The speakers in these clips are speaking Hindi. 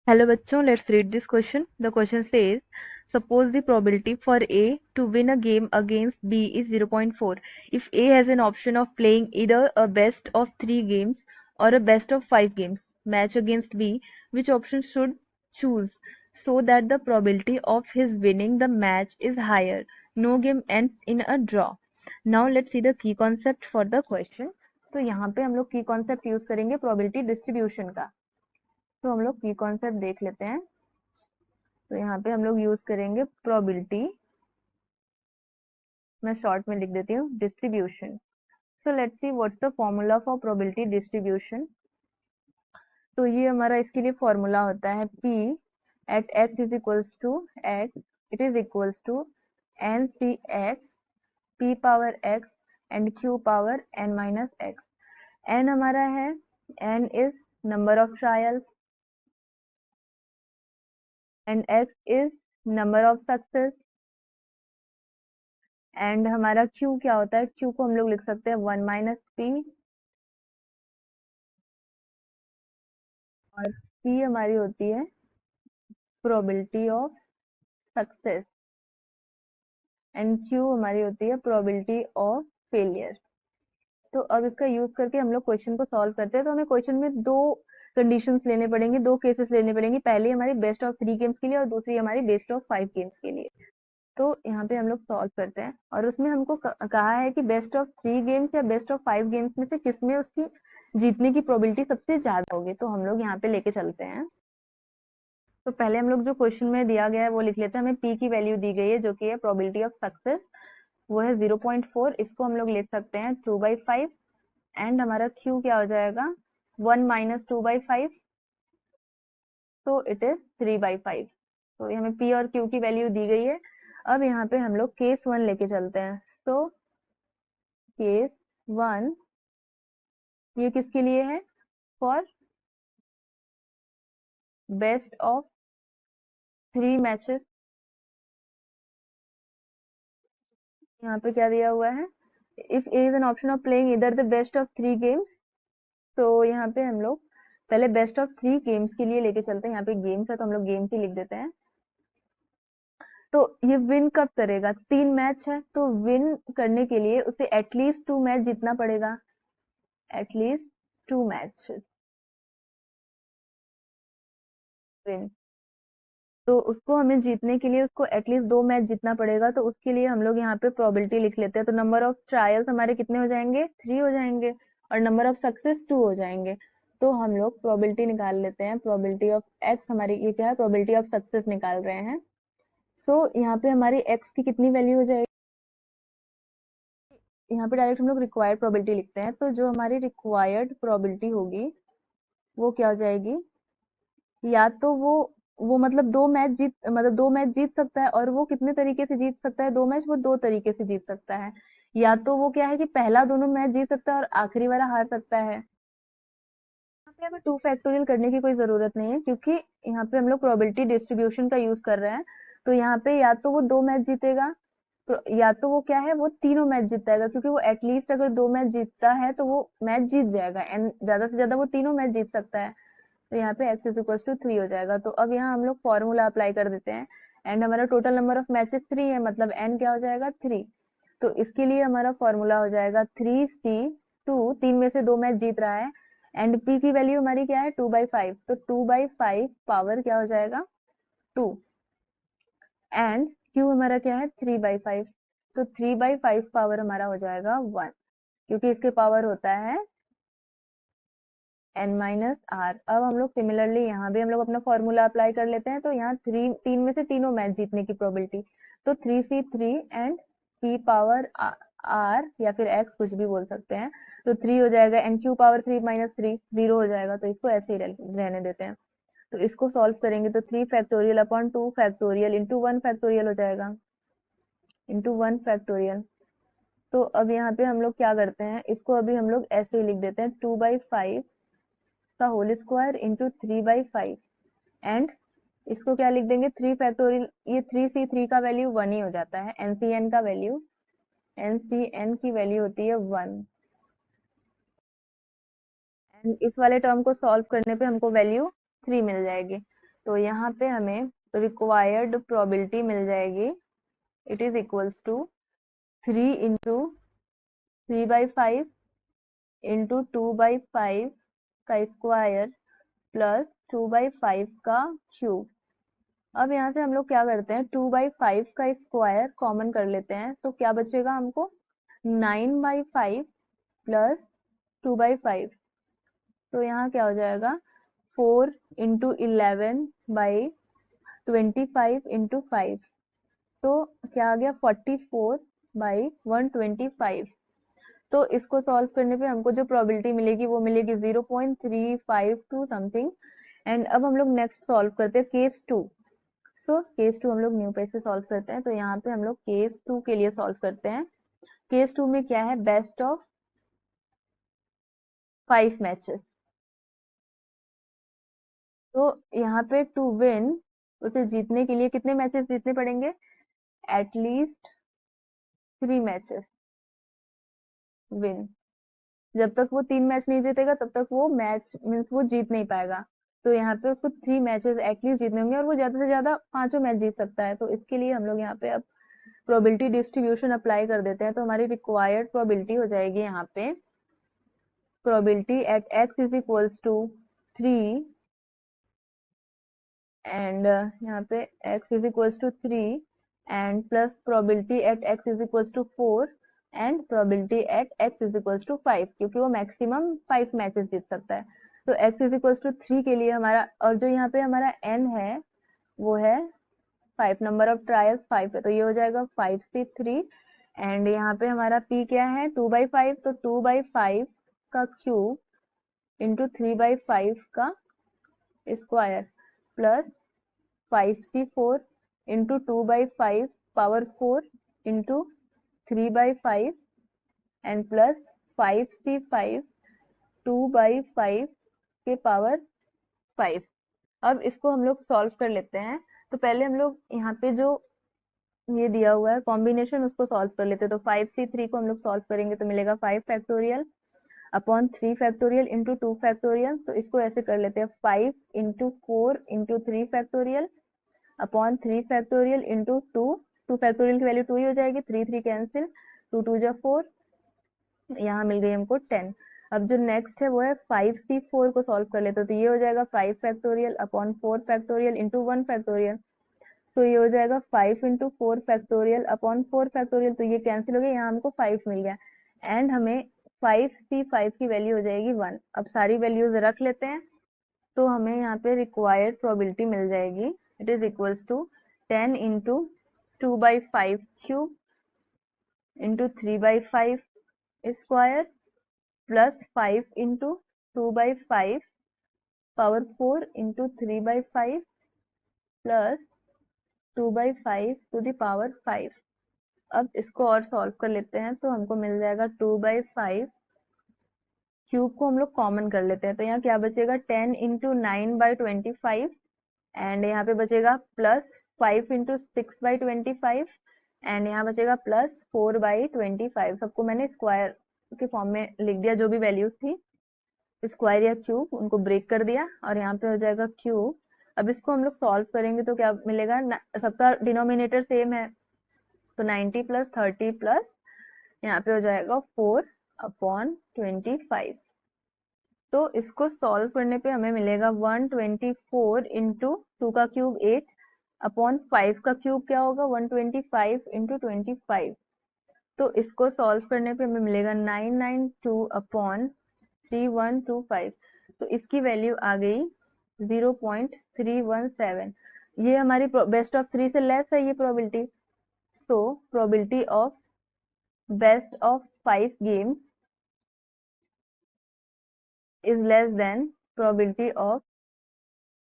Hello बच्चों, let's read this question. The question says, suppose the probability for A to win a game against B is 0.4. If A has an option of playing either a best of 3 games or a best of 5 games match against B, which option should choose so that the probability of his winning the match is higher? No game ends in a draw. Now let's see the key concept for the question. तो यहाँ पे हम लोग की कॉन्सेप्ट यूज करेंगे प्रोबेबिलिटी डिस्ट्रीब्यूशन का। तो हम लोग की कॉन्सेप्ट देख लेते हैं। तो यहाँ पे हम लोग यूज करेंगे प्रोबेबिलिटी, मैं शॉर्ट में लिख देती हूँ distribution. So let's see what's the formula for probability distribution. तो ये हमारा इसके लिए फॉर्मूला होता है P at x is equals to x, it is equals to n C x p power x and q power n minus x। n हमारा है, n is number of trials and x is number of success and हमारा Q क्या होता है, Q को हम लोग लिख सकते हैं 1 माइनस पी, और P हमारी होती है probability of success and Q हमारी होती है प्रोबेबिलिटी ऑफ फेलियर। तो अब इसका यूज करके हम लोग क्वेश्चन को सॉल्व करते हैं। तो हमें क्वेश्चन में दो कंडीशंस लेने पड़ेंगे, दो केसेस लेने पड़ेंगे। पहली हमारी बेस्ट ऑफ 3 गेम्स के लिए और दूसरी हमारी बेस्ट ऑफ 5 गेम्स के लिए। तो यहाँ पे हम लोग सॉल्व करते हैं और उसमें हमको कहा है कि बेस्ट ऑफ 3 गेम्स या बेस्ट ऑफ 5 गेम्स में से किसमें उसकी जीतने की प्रोबेबिलिटी सबसे ज्यादा होगी। तो हम लोग यहाँ पे लेके चलते हैं। तो पहले हम लोग जो क्वेश्चन में दिया गया है वो लिख लेते हैं। हमें पी की वैल्यू दी गई है जो कि है प्रोबेबिलिटी ऑफ सक्सेस, वो है 0.4। इसको हम लोग लिख सकते हैं 2/5 एंड हमारा क्यू क्या हो जाएगा 1 माइनस 2/5, तो इट इज 3/5। तो हमें पी और क्यू की वैल्यू दी गई है। अब यहाँ पे हम लोग केस 1 लेके चलते हैं। तो केस 1 ये किसके लिए है, फॉर बेस्ट ऑफ 3 मैचेस। यहाँ पे क्या दिया हुआ है, if A is an option of playing इधर द बेस्ट ऑफ 3 गेम्स। तो यहाँ पे हम लोग पहले बेस्ट ऑफ 3 गेम्स के लिए लेके चलते हैं। यहाँ पे गेम्स है तो हम लोग गेम्स ही लिख देते हैं। तो ये विन कब करेगा, 3 मैच है तो विन करने के लिए उसे एटलीस्ट 2 मैच जीतना पड़ेगा, एटलीस्ट 2 मैच विन। तो उसको हमें जीतने के लिए उसको एटलीस्ट 2 मैच जीतना पड़ेगा। तो उसके लिए हम लोग यहाँ पे प्रोबेबिलिटी लिख लेते हैं। तो नंबर ऑफ ट्रायल्स हमारे कितने हो जाएंगे, 3 हो जाएंगे, और नंबर ऑफ सक्सेस 2 हो जाएंगे। तो हम लोग प्रोबेबिलिटी निकाल लेते हैं। प्रोबेबिलिटी ऑफ एक्स हमारी ये क्या है, प्रोबेबिलिटी ऑफ सक्सेस निकाल रहे हैं। सो यहाँ पे हमारी एक्स की कितनी वैल्यू हो जाएगी, यहाँ पे डायरेक्ट हम लोग रिक्वायर्ड प्रोबेबिलिटी लिखते हैं। तो जो हमारी रिक्वायर्ड प्रोबेबिलिटी होगी वो क्या हो जाएगी, या तो वो मतलब 2 मैच जीत सकता है। और वो कितने तरीके से जीत सकता है 2 मैच, वो 2 तरीके से जीत सकता है। या तो वो क्या है कि पहला दोनों मैच जीत सकता है और आखिरी वाला हार सकता है। यहाँ पे हमें 2 फैक्टोरियल करने की कोई जरूरत नहीं है, क्योंकि यहाँ पे हम लोग प्रोबेबिलिटी डिस्ट्रीब्यूशन का यूज कर रहे हैं। तो यहाँ पे या तो वो 2 मैच जीतेगा, या तो वो क्या है वो तीनों मैच जीत जाएगा, क्योंकि वो एटलीस्ट अगर 2 मैच जीतता है तो वो मैच जीत जाएगा एंड ज्यादा से ज्यादा वो तीनों मैच जीत सकता है। तो यहाँ पे x इज इक्वल टू 3 हो जाएगा। तो अब यहाँ हम लोग फॉर्मूला अप्लाई कर देते हैं। एंड हमारा टोटल नंबर ऑफ मैचेस 3 है, मतलब n क्या हो जाएगा 3। तो इसके लिए हमारा फॉर्मूला हो जाएगा 3C2, 3 में से 2 मैच जीत रहा है, एंड p की वैल्यू हमारी क्या है 2/5। तो 2/5 पावर क्या हो जाएगा 2, एंड q हमारा क्या है 3/5। तो 3/5 पावर हमारा हो जाएगा 1, क्योंकि इसके पावर होता है n माइनस आर। अब हम लोग सिमिलरली यहाँ भी हम लोग अपना फॉर्मूला अप्लाई कर लेते हैं। तो यहाँ 3 में से तीनों मैच जीतने की प्रोबेबिलिटी, तो 3C3 and p power are या फिर x कुछ भी बोल सकते हैं। तो 3 हो जाएगा एंड q पावर 3 माइनस 3 0 हो जाएगा। तो इसको ऐसे ही रहने देते हैं। तो इसको सॉल्व करेंगे तो 3 factorial upon 2 factorial into 1 factorial हो जाएगा, इंटू 1 फैक्टोरियल। तो अब यहाँ पे हम लोग क्या करते हैं, इसको अभी हम लोग ऐसे ही लिख देते हैं 2/5 का होल स्क्वायर इंटू 3/5, एंड इसको क्या लिख देंगे 3 फैक्टोरियल। ये 3C3 का वैल्यू 1 ही हो जाता है, एनसीएन का वैल्यू, एनसीएन की वैल्यू होती है 1। एंड इस वाले टर्म को सॉल्व करने पे हमको वैल्यू 3 मिल जाएगी। तो यहाँ पे हमें रिक्वायर्ड प्रोबेबिलिटी मिल जाएगी, it is equals to 3 into 3/5 into 2/5 का स्क्वायर प्लस 2/5 का क्यूब। अब यहाँ से हम लोग क्या करते हैं, 2/5 का स्क्वायर कॉमन कर लेते हैं, तो क्या बचेगा हमको 9/5 प्लस 2/5। तो यहाँ क्या हो जाएगा 4 इंटू 11/25 इंटू 5, तो क्या आ गया 44/125। तो इसको सॉल्व करने पे हमको जो प्रोबेबिलिटी मिलेगी वो मिलेगी 0.352 समथिंग। एंड अब हम लोग नेक्स्ट सॉल्व करते हैं केस 2। सो केस 2 हम लोग न्यू पेज से सॉल्व करते हैं, तो यहाँ पे हम लोग केस 2 के लिए सॉल्व करते हैं। केस 2 में क्या है, बेस्ट ऑफ 5 मैचेस। तो यहाँ पे टू विन, उसे जीतने के लिए कितने मैचेस जीतने पड़ेंगे, एटलीस्ट 3 मैचेस विन। जब तक वो 3 मैच नहीं जीतेगा तब तक वो मैच मीन्स वो जीत नहीं पाएगा। तो यहाँ पे उसको 3 मैचेस एटलीस्ट जीतने होंगे और वो ज्यादा से ज्यादा 5 मैच जीत सकता है। तो इसके लिए हम लोग यहाँ पे अब प्रोबेबिलिटी डिस्ट्रीब्यूशन अप्लाई कर देते हैं। तो हमारी रिक्वायर्ड प्रोबेबिलिटी हो जाएगी यहाँ पे probability at x is equals to 3 and यहाँ पे x is equals to 3 and plus probability at x is equals to 4 and probability at x is equals to 5, क्योंकि वो मैक्सिमम 5 मैचेस जीत सकता है। तो x इज इक्वल्स टू 3 के लिए हमारा, और जो यहाँ पे हमारा n है वो है 5, नंबर ऑफ ट्रायल्स 5 है, तो ये हो जाएगा 5c3। एंड यहाँ पे हमारा p क्या है 2/5, तो 2/5 का क्यूब इंटू 3/5 का square plus 5c4 into 2/5 power 4 into 3/5 and plus 5c5 2/5 के पावर 5। अब इसको हम लोग सॉल्व कर लेते हैं। तो पहले हम लोग यहाँ पे जो ये दिया हुआ है कॉम्बिनेशन उसको सॉल्व कर लेते हैं। तो 5c3 को हम लोग सॉल्व करेंगे तो मिलेगा 5 factorial upon 3 factorial into 2 factorial. तो इसको ऐसे कर लेते हैं 5 into 4 into 3 factorial upon 3 factorial into 2 factorial की वैल्यू 2 ही हो जाएगी, 3 कैंसिल, 2 जा 4, यहाँ मिल गई हमको 10। अब जो नेक्स्ट है वो है 5c4 को सॉल्व कर लेते हैं। तो ये हो जाएगा 5 factorial upon 4 factorial into 1 factorial. तो ये हो जाएगा 5 इंटू 4 फैक्टोरियल अपॉन 4 फैक्टोरियल, तो ये कैंसिल हो गया, यहाँ हमको 5 मिल गया। एंड हमें 5c5 की वैल्यू हो जाएगी 1। अब सारी वैल्यूज रख लेते हैं, तो हमें यहाँ पे रिक्वायर्ड प्रोबेबिलिटी मिल जाएगी, it is equals to 10 into 2/5 cube into 3/5 square plus 5 into 2/5 power 4 into 3/5 plus 2/5 to the power 5। अब इसको और सॉल्व कर लेते हैं, तो हमको मिल जाएगा 2/5 क्यूब को हम लोग कॉमन कर लेते हैं। तो यहाँ क्या बचेगा 10 इंटू 9/25 एंड यहाँ पे बचेगा प्लस 5 इंटू 6/25 एंड यहाँ बचेगा प्लस 4/25। सबको मैंने स्क्वायर के फॉर्म में लिख दिया, जो भी वैल्यूज थी स्क्वायर या क्यूब उनको ब्रेक कर दिया और यहाँ पे हो जाएगा क्यूब। अब इसको हम लोग सॉल्व करेंगे तो क्या मिलेगा, सबका डिनोमिनेटर सेम है, तो 90 प्लस 30 प्लस यहाँ पे हो जाएगा 4/25। तो इसको सॉल्व करने पे हमें मिलेगा 124 इंटू 2 का क्यूब 8 अपॉन 5 का क्यूब क्या होगा 125 इंटू 25। तो इसको सॉल्व करने पे हमें मिलेगा 992 अपॉन 3125। तो इसकी वैल्यू आ गई 0.317। ये हमारी बेस्ट ऑफ 3 से लेस है ये probability. So probability of best of 5 games is less than probability of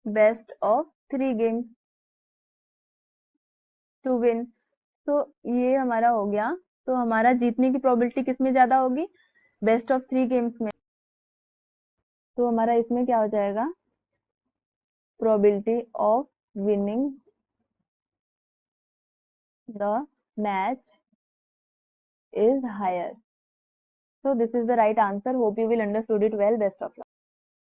best of 3 games to win। तो ये हमारा हो गया। तो हमारा जीतने की प्रोबेबिलिटी किसमें ज्यादा होगी, बेस्ट ऑफ 3 गेम्स में। तो हमारा इसमें क्या हो जाएगा, probability of winning the match is higher। So this is the right answer. Hope you will understood it well. Best of luck.